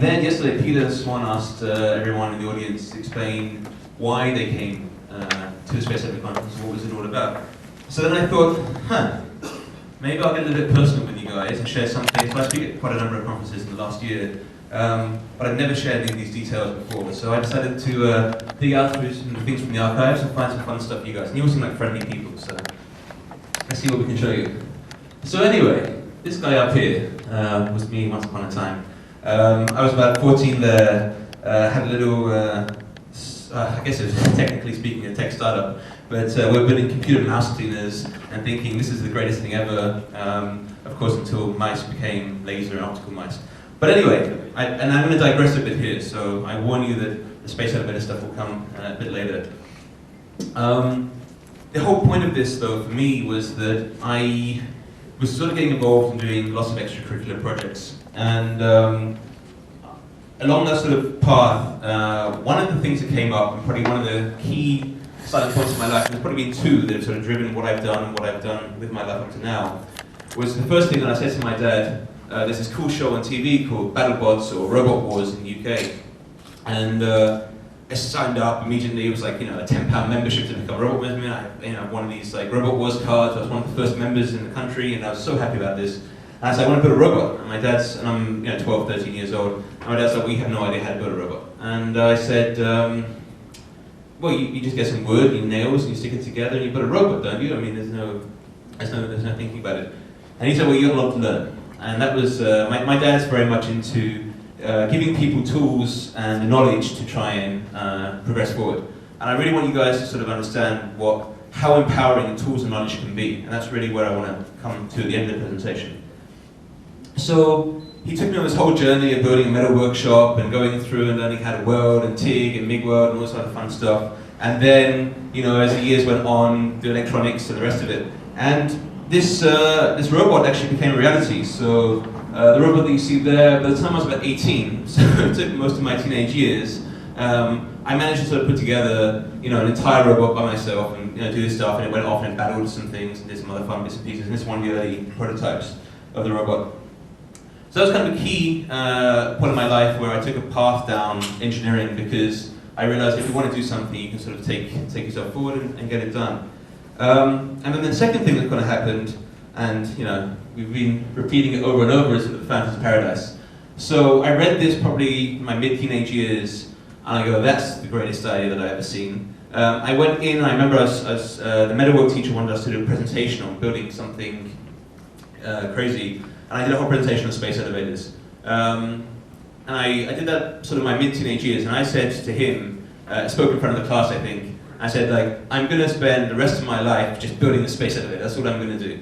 Then yesterday, Peter Swan asked everyone in the audience to explain why they came to the Space Summit Conference, what was it all about. So then I thought, maybe I'll get a little bit personal with you guys and share something. So I speak at quite a number of conferences in the last year, but I've never shared any of these details before. So I decided to dig out through some things from the archives and find some fun stuff for you guys. And you all seem like friendly people, so let's see what we can show you. So anyway, this guy up here was me once upon a time. I was about 14 there, had a little, I guess it was technically speaking a tech startup, but we're building computer mouse cleaners and thinking this is the greatest thing ever, of course until mice became laser and optical mice. But anyway, and I'm going to digress a bit here, so I warn you that the space elevator stuff will come a bit later. The whole point of this though for me was that I was sort of getting involved in doing lots of extracurricular projects. And along that sort of path, one of the things that came up, and probably one of the key starting points of my life, and there's probably been two that have sort of driven what I've done and what I've done with my life up to now, was the first thing that I said to my dad, there's this cool show on TV called BattleBots or Robot Wars in the UK. And I signed up immediately. It was like, a £10 membership to become a robot member. I have one of these like Robot Wars cards. I was one of the first members in the country, and I was so happy about this. And I said, I want to build a robot. And my dad's, and I'm 12, 13 years old, and my dad's like, we have no idea how to build a robot. And I said, well, you just get some wood, you nails, and you stick it together, and you build a robot, don't you? I mean, there's no thinking about it. And he said, well, you got a lot to learn. And that was, my dad's very much into giving people tools and the knowledge to try and progress forward. And I really want you guys to sort of understand how empowering tools and knowledge can be. And that's really where I want to come to at the end of the presentation. So he took me on this whole journey of building a metal workshop and going through and learning how to weld and TIG and MIG weld and all this other fun stuff. And then, as the years went on, the electronics and the rest of it. And this robot actually became a reality. So the robot that you see there, by the time I was about 18, so it took most of my teenage years, I managed to sort of put together, an entire robot by myself and do this stuff. And it went off and it battled some things and did some other fun bits and pieces. And this is one of the early prototypes of the robot. So that was kind of a key point of my life where I took a path down engineering, because I realized if you want to do something, you can sort of take yourself forward and get it done. And then the second thing that kind of happened, and we've been repeating it over and over, is the Phantom's Paradise. So I read this probably in my mid-teenage years, and I go, that's the greatest idea that I've ever seen. I went in, and I remember the metalwork teacher wanted us to do a presentation on building something crazy. And I did a whole presentation on space elevators. And I did that sort of my mid-teenage years, and I said to him, I spoke in front of the class, I think, I said, I'm going to spend the rest of my life just building a space elevator. That's what I'm going to do.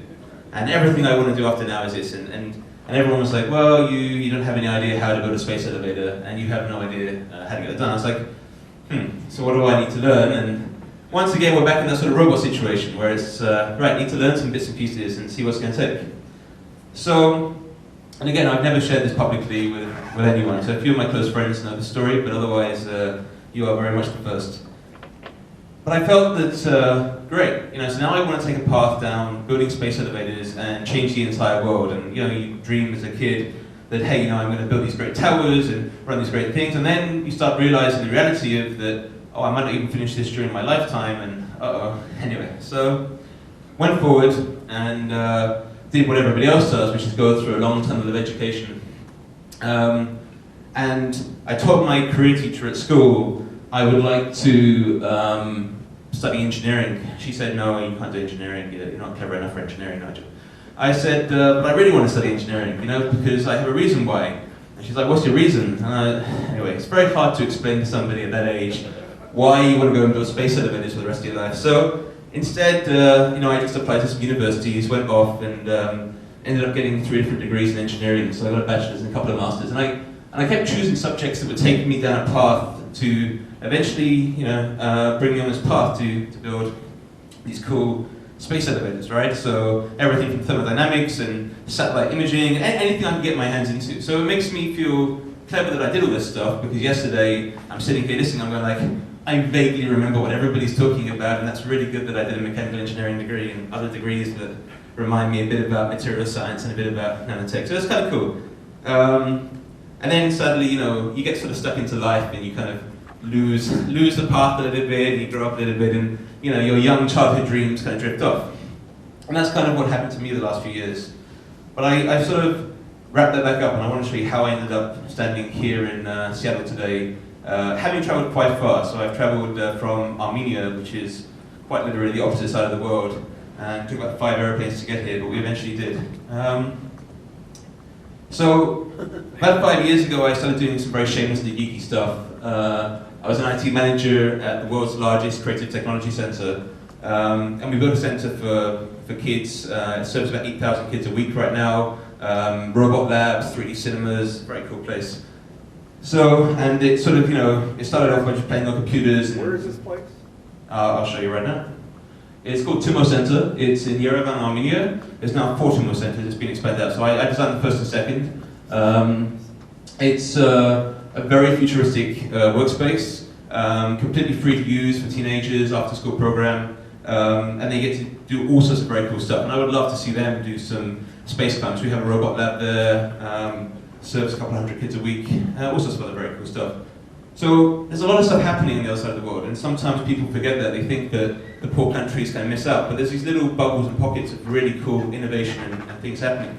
And everything I want to do after now is this. And everyone was like, well, you don't have any idea how to build a space elevator, and you have no idea how to get it done. I was like, so what do I need to learn? And once again, we're back in that sort of robot situation where it's, right, need to learn some bits and pieces and see what's going to take. So, and again, I've never shared this publicly with anyone, so a few of my close friends know the story, but otherwise, you are very much the first. But I felt that, great, so now I want to take a path down building space elevators and change the entire world. And you dream as a kid that, hey, I'm going to build these great towers and run these great things, and then you start realizing the reality of that, oh, I might not even finish this during my lifetime, and anyway. So, went forward and did what everybody else does, which is go through a long tunnel of education. And I told my career teacher at school I would like to study engineering. She said, no, you can't do engineering, you're not clever enough for engineering, Nigel. I said, but I really want to study engineering, because I have a reason why. And she's like, what's your reason? Anyway, it's very hard to explain to somebody at that age why you want to go and build space elevators for the rest of your life. So instead, I just applied to some universities, went off, and ended up getting 3 different degrees in engineering. So I got a bachelor's and a couple of masters, and I kept choosing subjects that would take me down a path to eventually, bring me on this path to build these cool space elevators, right? So everything from thermodynamics and satellite imaging, and anything I can get my hands into. So it makes me feel clever that I did all this stuff, because yesterday I'm sitting here listening, I'm going I vaguely remember what everybody's talking about, and that's really good that I did a mechanical engineering degree and other degrees that remind me a bit about material science and a bit about nanotech. So that's kind of cool. And then suddenly, you get sort of stuck into life and you kind of lose the path a little bit, and you grow up a little bit, and your young childhood dreams kind of drift off. And that's kind of what happened to me the last few years. But I sort of wrapped that back up, and I want to show you how I ended up standing here in Seattle today, having traveled quite far. So I've traveled from Armenia, which is quite literally the opposite side of the world, and it took about 5 airplanes to get here, but we eventually did. So about 5 years ago, I started doing some very shamelessly geeky stuff. I was an IT manager at the world's largest creative technology center, and we built a center for kids. It serves about 8,000 kids a week right now. Robot labs, 3D cinemas, very cool place. So, and it sort of, it started off by just playing on computers. Where is this place? I'll show you right now. It's called Tumo Center. It's in Yerevan, Armenia. There's now 4 Tumo centers. It's been expanded out. So I designed the first and second. It's a very futuristic workspace, completely free to use for teenagers, after-school program, and they get to do all sorts of very cool stuff. And I would love to see them do some space climbs. We have a robot lab there, serves a couple hundred kids a week, all sorts of other very cool stuff. So there's a lot of stuff happening on the other side of the world, and sometimes people forget that. They think that the poor countries kind of miss out, but there's these little bubbles and pockets of really cool innovation and things happening.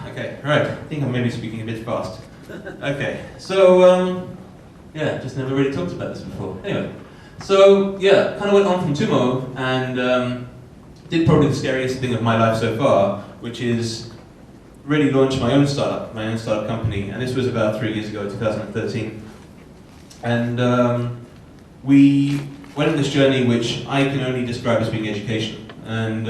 Okay, right, I think I'm maybe speaking a bit fast. Okay, so, yeah, just never really talked about this before. Anyway, so, yeah, kind of went on from Tumo and did probably the scariest thing of my life so far, which is really launch my own startup company, and this was about 3 years ago, 2013. And we went on this journey which I can only describe as being educational. And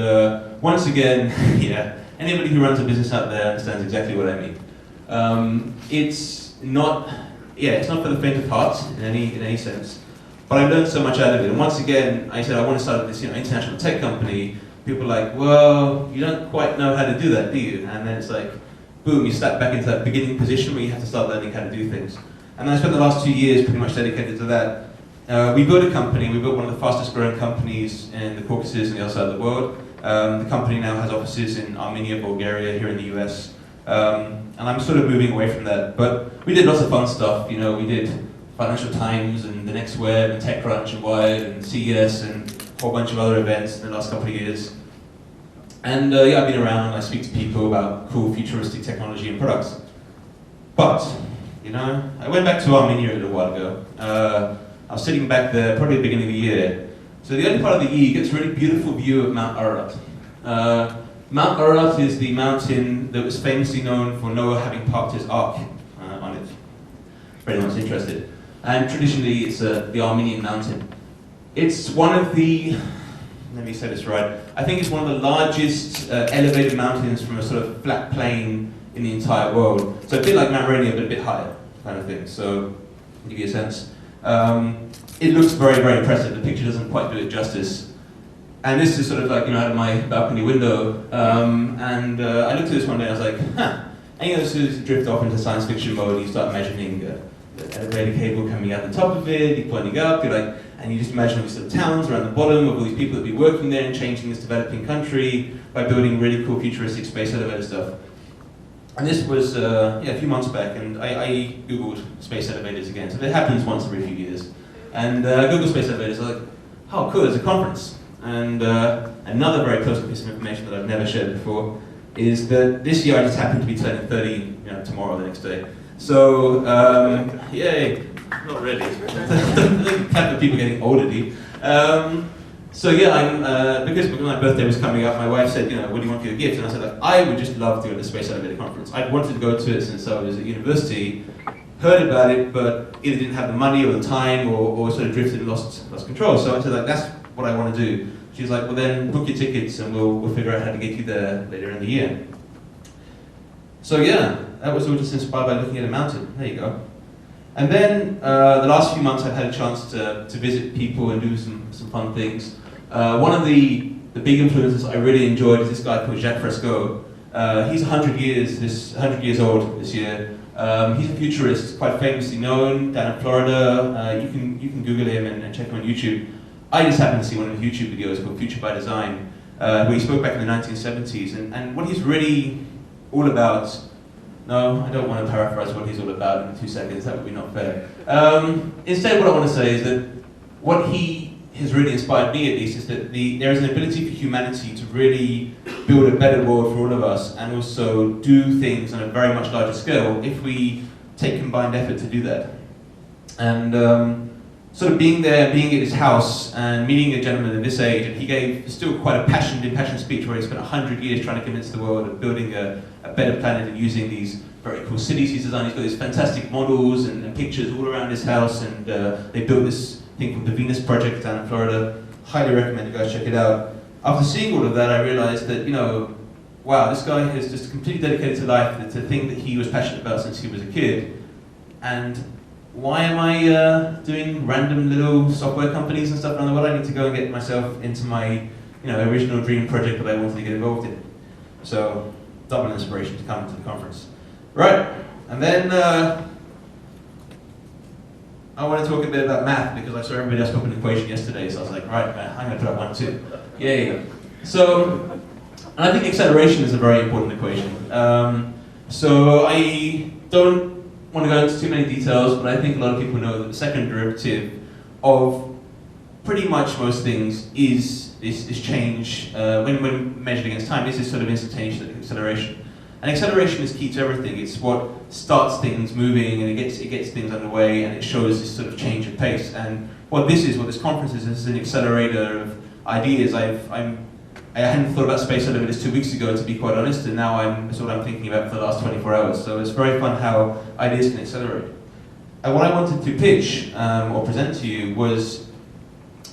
once again, yeah, anybody who runs a business out there understands exactly what I mean. It's not for the faint of heart in any sense, but I learned so much out of it. And once again, I said I want to start this international tech company. People are like, well, you don't quite know how to do that, do you? And then it's like, boom, you step back into that beginning position where you have to start learning how to do things. And I spent the last 2 years pretty much dedicated to that. We built a company. We built one of the fastest growing companies in the Caucasus and the other side of the world. The company now has offices in Armenia, Bulgaria, here in the US. And I'm sort of moving away from that. But we did lots of fun stuff. We did Financial Times and The Next Web and TechCrunch and Wired and CES and a whole bunch of other events in the last couple of years. And yeah, I've been around, I speak to people about cool futuristic technology and products. But, I went back to Armenia a little while ago. I was sitting back there probably at the beginning of the year. So the early part of the year, you get a really beautiful view of Mount Ararat. Mount Ararat is the mountain that was famously known for Noah having parked his ark on it, for anyone's interested. And traditionally, it's the Armenian mountain. It's one of the, let me say this right, I think it's one of the largest elevated mountains from a sort of flat plain in the entire world. So a bit like Mount Rainier, but a bit higher, kind of thing. So, to give you a sense. It looks very, very impressive. The picture doesn't quite do it justice. And this is sort of like, out of my balcony window. I looked at this one day and I was like, huh. And as soon as you drift off into science fiction mode, you start imagining the elevator cable coming out the top of it, you're pointing up, and you just imagine all these sort of towns around the bottom of all these people that be working there and changing this developing country by building really cool futuristic space elevator stuff. And this was a few months back, and I Googled space elevators again. So it happens once every few years. And Google space elevators, I was like, oh cool, there's a conference. And another very personal piece of information that I've never shared before is that this year I just happened to be turning 30, tomorrow or the next day. So, yay, not really. The type of people getting older, dude. So yeah, because my birthday was coming up, my wife said, what do you want for your gift? And I said, I would just love to go to the Space Elevator Conference. I'd wanted to go to it since I was at university, heard about it, but either didn't have the money or the time, or sort of drifted and lost control. So I said, that's what I want to do. She's like, well then, book your tickets and we'll figure out how to get you there later in the year. So yeah, that was all just inspired by looking at a mountain. There you go. And then the last few months I've had a chance to visit people and do some fun things. One of the big influences I really enjoyed is this guy called Jacques Fresco. He's 100 years old this year. He's a futurist, quite famously known down in Florida. You can Google him and check him on YouTube. I just happened to see one of his YouTube videos called Future by Design, where he spoke back in the 1970s. And what he's really all about No, I don't want to paraphrase what he's all about in 2 seconds, that would be not fair. Instead, what I want to say is that what he has really inspired me, at least, is that there is an ability for humanity to really build a better world for all of us, and also do things on a very much larger scale if we take combined effort to do that. And sort of being there, being at his house, and meeting a gentleman of this age, and he gave still quite a impassioned speech where he spent 100 years trying to convince the world of building a better planet and using these very cool cities he's designed. He's got these fantastic models and pictures all around his house, and they built this thing called the Venus Project down in Florida. Highly recommend you guys check it out. After seeing all of that, I realized that, wow, this guy has just completely dedicated to life, to the thing that he was passionate about since he was a kid. And why am I doing random little software companies and stuff around the world? I need to go and get myself into my original dream project that I wanted to get involved in. So, double inspiration to come to the conference. Right, and then I want to talk a bit about math, because I saw everybody else put up an equation yesterday, so I was like, right, I'm going to put up one too. Yay. So, and I think acceleration is a very important equation. So I don't want to go into too many details, but I think a lot of people know that the second derivative of pretty much most things is change, when measured against time, is this sort of instantaneous acceleration. And acceleration is key to everything. It's what starts things moving, and it gets things underway, and it shows this sort of change of pace. And what this conference is an accelerator of ideas. I hadn't thought about space elevators 2 weeks ago, to be quite honest, and now that's what I'm thinking about for the last 24 hours. So it's very fun how ideas can accelerate. And what I wanted to pitch or present to you was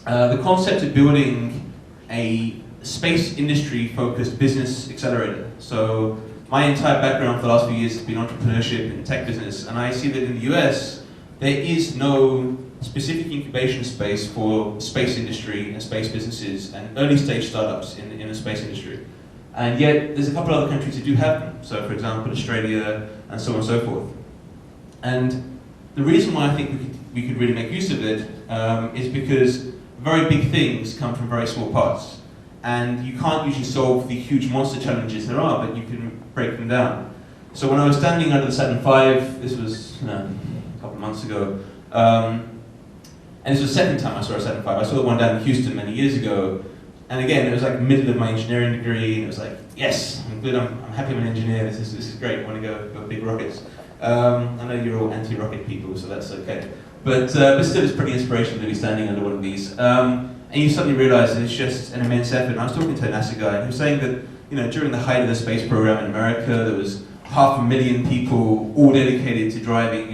the concept of building a space industry-focused business accelerator. So my entire background for the last few years has been entrepreneurship and tech business, and I see that in the US, there is no specific incubation space for space industry and space businesses and early stage startups in the space industry. And yet, there's a couple of other countries that do have them. So for example, Australia and so on and so forth. And the reason why I think we could really make use of it is because very big things come from very small parts. And you can't usually solve the huge monster challenges there are, but you can break them down. So when I was standing under the Saturn V, this was a couple of months ago, and this was the second time I saw a Saturn V. I saw the one down in Houston many years ago, and again, it was like middle of my engineering degree, and it was like, yes, I'm good, I'm happy I'm an engineer, this is great, I want to go big rockets. I know you're all anti-rocket people, so that's okay. But still, it's pretty inspirational to be standing under one of these. And you suddenly realize that it's just an immense effort. And I was talking to a NASA guy, and he was saying that during the height of the space program in America, there was 500,000 people all dedicated to driving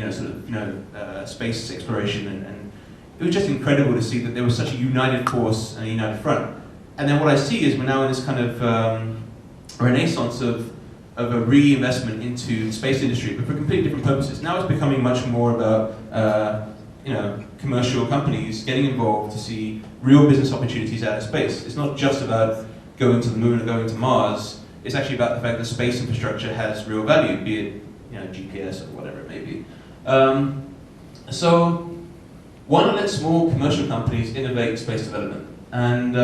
space exploration, and it was just incredible to see that there was such a united force and a united front. And then what I see is we're now in this kind of renaissance of a reinvestment into the space industry, but for completely different purposes. Now it's becoming much more about commercial companies getting involved to see real business opportunities out of space. It's not just about going to the moon or going to Mars. It's actually about the fact that space infrastructure has real value, be it GPS or whatever it may be. So why not let small commercial companies innovate space development? And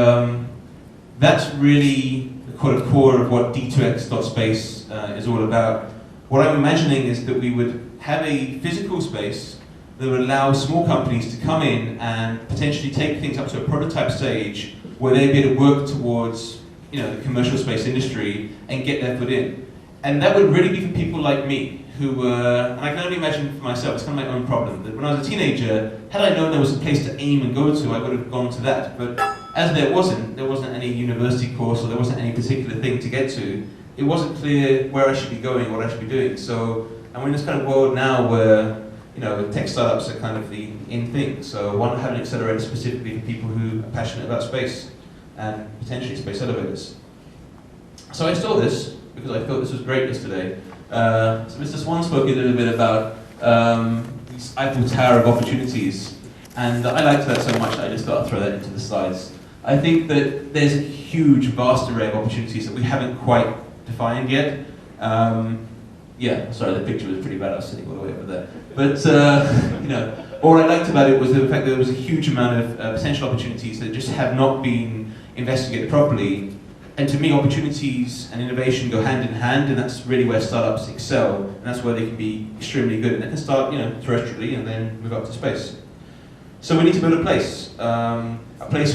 that's really the core of what D2X.Space is all about. What I'm imagining is that we would have a physical space that would allow small companies to come in and potentially take things up to a prototype stage where they'd be able to work towards the commercial space industry and get their foot in. And that would really be for people like me, who and I can only imagine for myself, it's kind of my own problem, that when I was a teenager, had I known there was a place to aim and go to, I would have gone to that. But as there wasn't any university course, or there wasn't any particular thing to get to, it wasn't clear where I should be going, what I should be doing. So I'm in this kind of world now where tech startups are kind of the in thing. So why not have an accelerator specifically for people who are passionate about space and potentially space elevators? So I saw this because I thought this was great yesterday. So Mr. Swan spoke a little bit about this Eiffel Tower of opportunities, and I liked that so much that I just thought I'd throw that into the slides. I think that there's a huge, vast array of opportunities that we haven't quite defined yet. Yeah, sorry, the picture was pretty bad. I was sitting all the way over there. But what I liked about it was the fact that there was a huge amount of potential opportunities that just have not been investigated properly. And to me, opportunities and innovation go hand in hand, and that's really where startups excel, and that's where they can be extremely good. And they can start, terrestrially and then move up to space. So we need to build a place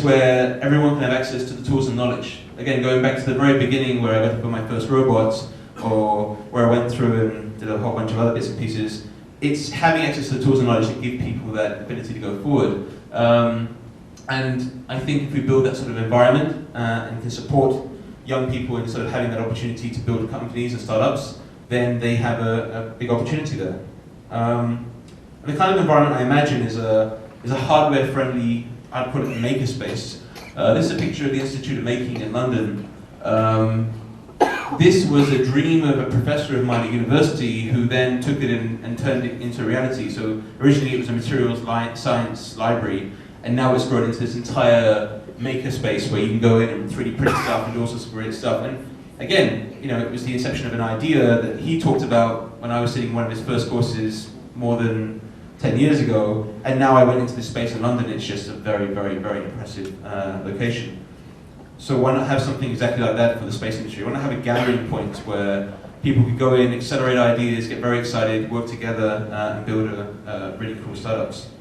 where everyone can have access to the tools and knowledge. Again, going back to the very beginning where I got to build my first robots, or where I went through and did a whole bunch of other bits and pieces, it's having access to the tools and knowledge that give people that ability to go forward. And I think if we build that sort of environment and can support young people in sort of having that opportunity to build companies and startups, then they have a big opportunity there. And the kind of environment I imagine is a hardware-friendly, I'd call it a makerspace. This is a picture of the Institute of Making in London. This was a dream of a professor of mine at university who then took it and turned it into reality. So originally it was a materials science library, and now it's grown into this entire makerspace where you can go in and 3D print stuff and do all sorts of great stuff. And again, it was the inception of an idea that he talked about when I was sitting in one of his first courses more than 10 years ago, and now I went into this space in London. It's just a very, very, very impressive location. So why not have something exactly like that for the space industry? Why not have a gathering point where people could go in, accelerate ideas, get very excited, work together, and build really cool startups.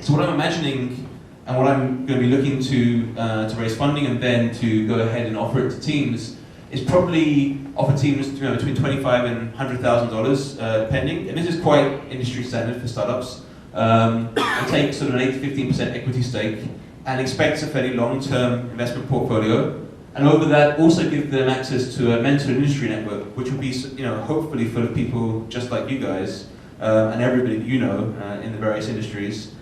So what I'm imagining, and what I'm going to be looking to raise funding and then to go ahead and offer it to teams, is probably offer teams between $25,000 and $100,000 depending. And this is quite industry standard for startups. And take sort of an 8 to 15% equity stake and expect a fairly long-term investment portfolio. And over that, also give them access to a mentor industry network, which will be hopefully full of people just like you guys and everybody that in the various industries.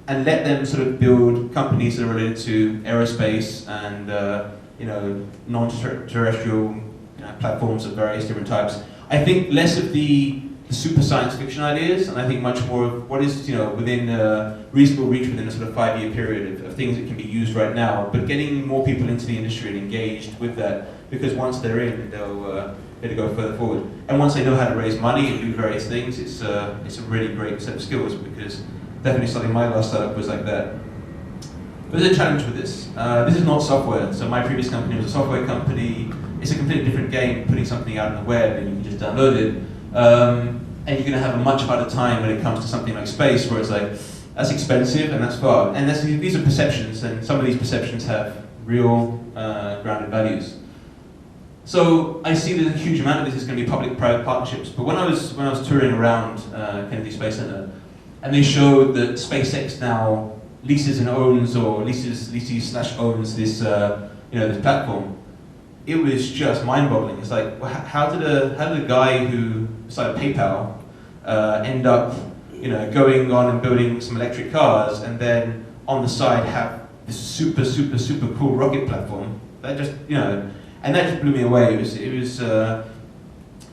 And let them sort of build companies that are related to aerospace and non-terrestrial platforms of various different types. I think less of the super science fiction ideas, and I think much more of what is within reasonable reach within a sort of 5-year period of things that can be used right now. But getting more people into the industry and engaged with that, because once they're in, they'll go further forward. And once they know how to raise money and do various things, it's a really great set of skills, because definitely something my last startup was like that. But there's a challenge with this. This is not software. So my previous company was a software company. It's a completely different game, putting something out on the web and you can just download it. And you're going to have a much harder time when it comes to something like space, where it's like, that's expensive and that's far. And these are perceptions, and some of these perceptions have real grounded values. So I see that a huge amount of this is going to be public-private partnerships. But when I was touring around Kennedy Space Center, and they showed that SpaceX now leases and owns, or leases/owns this this platform, it was just mind-boggling. It's like, how did a guy who started PayPal end up going on and building some electric cars, and then on the side have this super cool rocket platform? That just and that just blew me away. It was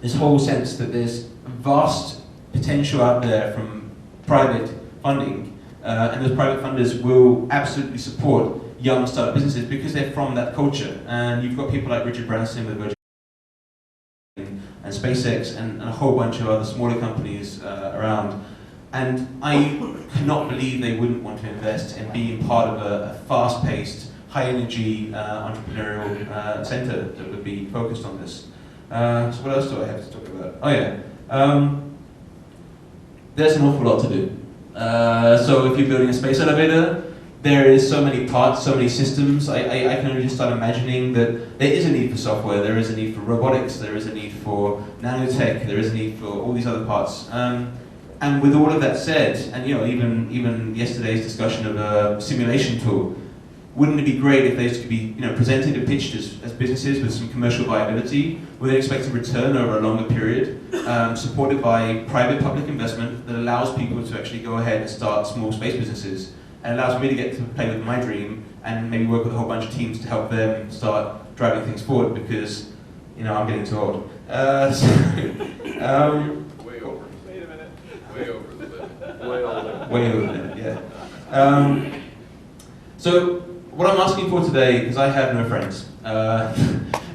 this whole sense that there's vast potential out there from private funding, and those private funders will absolutely support young startup businesses because they're from that culture. And you've got people like Richard Branson with Virgin and SpaceX and a whole bunch of other smaller companies around. And I cannot believe they wouldn't want to invest in being part of a fast-paced, high-energy entrepreneurial center that would be focused on this. So what else do I have to talk about? Oh yeah, there's an awful lot to do. So if you're building a space elevator, there is so many parts, so many systems. I can only just start imagining that there is a need for software, there is a need for robotics, there is a need for nanotech, there is a need for all these other parts. And with all of that said, and even yesterday's discussion of a simulation tool, wouldn't it be great if those could be presented and pitched as businesses with some commercial viability, with an expected return over a longer period, supported by private-public investment that allows people to actually go ahead and start small space businesses, and allows me to get to play with my dream and maybe work with a whole bunch of teams to help them start driving things forward, because I'm getting too old. Way over. Wait a minute. Way over the limit. Way over. Way over the limit, yeah. So what I'm asking for today, because I have no friends,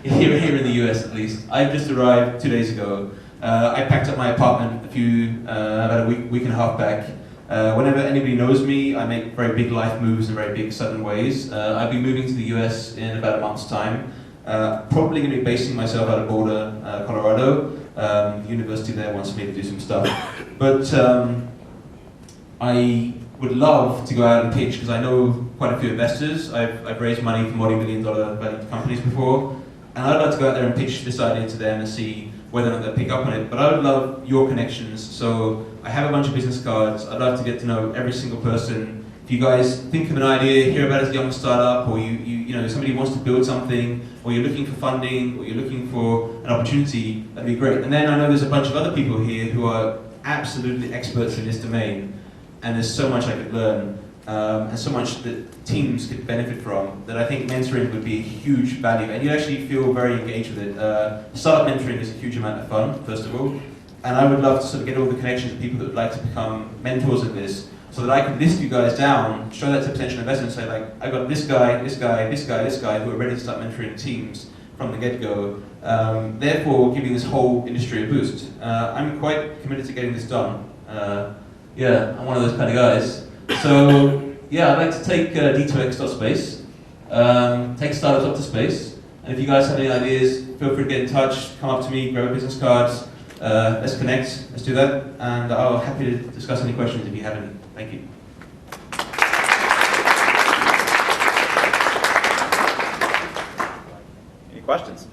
here in the US at least. I've just arrived 2 days ago. I packed up my apartment about a week and a half back. Whenever anybody knows me, I make very big life moves in very big sudden ways. I'll be moving to the US in about a month's time. Probably going to be basing myself out of Boulder, Colorado. The university there wants me to do some stuff. But I would love to go out and pitch, because I know quite a few investors. I've raised money for multi-million-dollar value companies before, and I'd like to go out there and pitch this idea to them and see whether or not they'll pick up on it. But I would love your connections. So I have a bunch of business cards. I'd love to get to know every single person. If you guys think of an idea, hear about it as a young startup, or you know somebody wants to build something, or you're looking for funding, or you're looking for an opportunity, that'd be great. And then I know there's a bunch of other people here who are absolutely experts in this domain, and there's so much I could learn, and so much that teams could benefit from, that I think mentoring would be a huge value, and you actually feel very engaged with it. Startup mentoring is a huge amount of fun, first of all, and I would love to sort of get all the connections of people that would like to become mentors in this, so that I can list you guys down, show that to potential investors, and say like, I got this guy, this guy, this guy, this guy, who are ready to start mentoring teams from the get-go, therefore giving this whole industry a boost. I'm quite committed to getting this done. Yeah, I'm one of those kind of guys. So, yeah, I'd like to take D2X.Space, take startups up to space, and if you guys have any ideas, feel free to get in touch, come up to me, grab a business card, let's connect, let's do that, and I'll be happy to discuss any questions if you have any. Thank you. Any questions?